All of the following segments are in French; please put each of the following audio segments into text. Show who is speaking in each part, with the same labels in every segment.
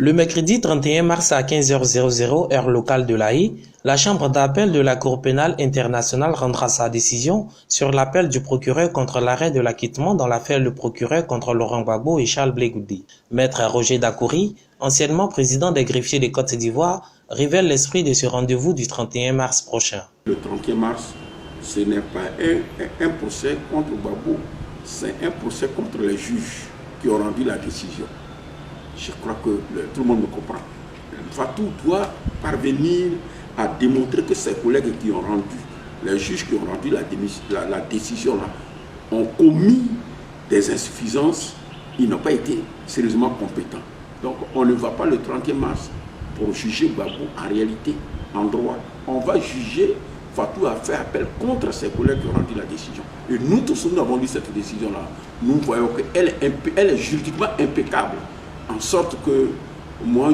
Speaker 1: Le mercredi 31 mars à 15h00 heure locale de La Haye, la Chambre d'appel de la Cour pénale internationale rendra sa décision sur l'appel du procureur contre l'arrêt de l'acquittement dans l'affaire Le Procureur contre Laurent Gbagbo et Charles Blé Goudé. Maître Roger Dakouri, anciennement président des greffiers de Côte d'Ivoire, révèle l'esprit de ce rendez-vous du 31 mars prochain.
Speaker 2: Le 31 mars, ce n'est pas un procès contre Gbagbo, c'est un procès contre les juges qui ont rendu la décision. Je crois que tout le monde me comprend. Fatou doit parvenir à démontrer que ses collègues qui ont rendu, les juges qui ont rendu la décision là, ont commis des insuffisances, ils n'ont pas été sérieusement compétents. Donc on ne va pas le 31 mars pour juger Gbagbo en réalité, en droit. On va juger Fatou a fait appel contre ses collègues qui ont rendu la décision. Et nous tous, nous avons lu cette décision-là. Nous voyons qu'elle est juridiquement impeccable. En sorte que moi,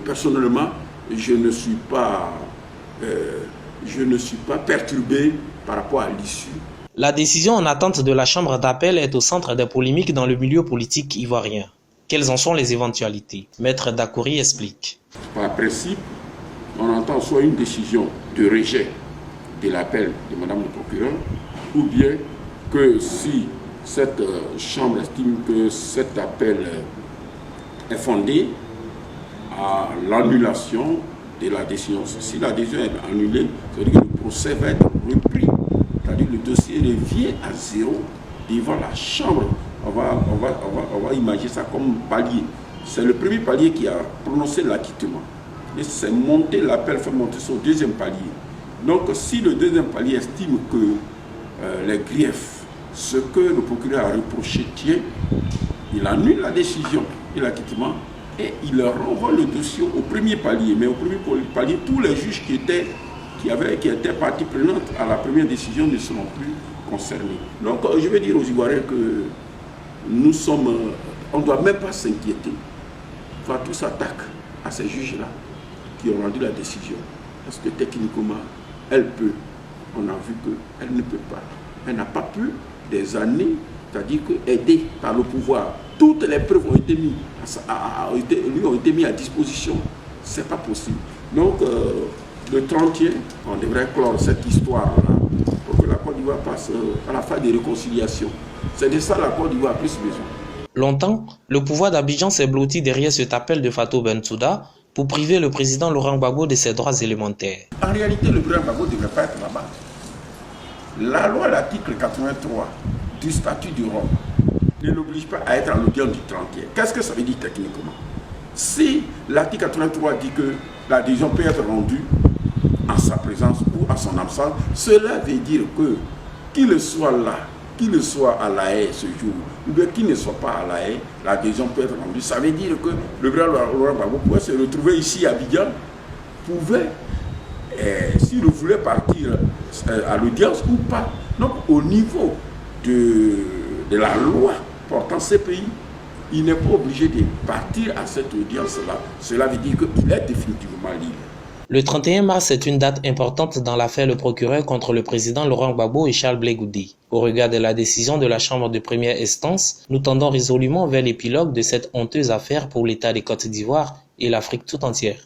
Speaker 2: personnellement, je ne suis pas perturbé par rapport à l'issue.
Speaker 1: La décision en attente de la Chambre d'appel est au centre des polémiques dans le milieu politique ivoirien. Quelles en sont les éventualités? Maître Dakouri explique.
Speaker 2: Par principe, on entend soit une décision de rejet de l'appel de Madame le procureur, ou bien que si cette Chambre estime que cet appel est fondé à l'annulation de la décision. Si la décision est annulée, ça veut dire que le procès va être repris. C'est-à-dire que le dossier revient à zéro devant la Chambre. On va imaginer ça comme palier. C'est le premier palier qui a prononcé l'acquittement. Et c'est monté, l'appel fait monter son deuxième palier. Donc si le deuxième palier estime que les griefs, ce que le procureur a reproché tient, il annule la décision et l'acquittement et il renvoie le dossier au premier palier. Mais au premier palier, tous les juges qui étaient partie prenante à la première décision ne seront plus concernés. Donc je vais dire aux Ivoiriens que on ne doit même pas s'inquiéter. Fatou s'attaque à ces juges-là qui ont rendu la décision. Parce que techniquement, elle peut. On a vu qu'elle ne peut pas. Elle n'a pas pu des années, c'est-à-dire aidée par le pouvoir. Toutes les preuves ont été mises à disposition. Ce n'est pas possible. Donc, le 30e, on devrait clore cette histoire-là pour que la Côte d'Ivoire passe à la phase de réconciliation. C'est de ça la Côte d'Ivoire a plus besoin.
Speaker 1: Longtemps, le pouvoir d'Abidjan s'est blotti derrière cet appel de Fatou Bensouda pour priver le président Laurent Gbagbo de ses droits élémentaires.
Speaker 2: En réalité, le président Gbagbo ne devrait pas être là-bas. La loi, l'article 83 du statut du Rome, ne l'oblige pas à être à l'audience du 30e. Qu'est-ce que ça veut dire techniquement? Si l'article 83 dit que la décision peut être rendue en sa présence ou en son absence, cela veut dire que qu'il soit là, qu'il soit à La Haye ce jour, ou bien qu'il ne soit pas à La Haye, la décision peut être rendue. Ça veut dire que le président Laurent Gbagbo pouvait se retrouver ici à Abidjan, pouvait, s'il voulait partir à l'audience ou pas. Donc au niveau de la loi portant ces pays, il n'est pas obligé de partir à cette audience-là. Cela veut dire qu'il est définitivement libre.
Speaker 1: Le 31 mars est une date importante dans l'affaire Le Procureur contre le président Laurent Gbagbo et Charles Blé Goudé. Au regard de la décision de la Chambre de première instance, nous tendons résolument vers l'épilogue de cette honteuse affaire pour l'État de Côte d'Ivoire et l'Afrique tout entière.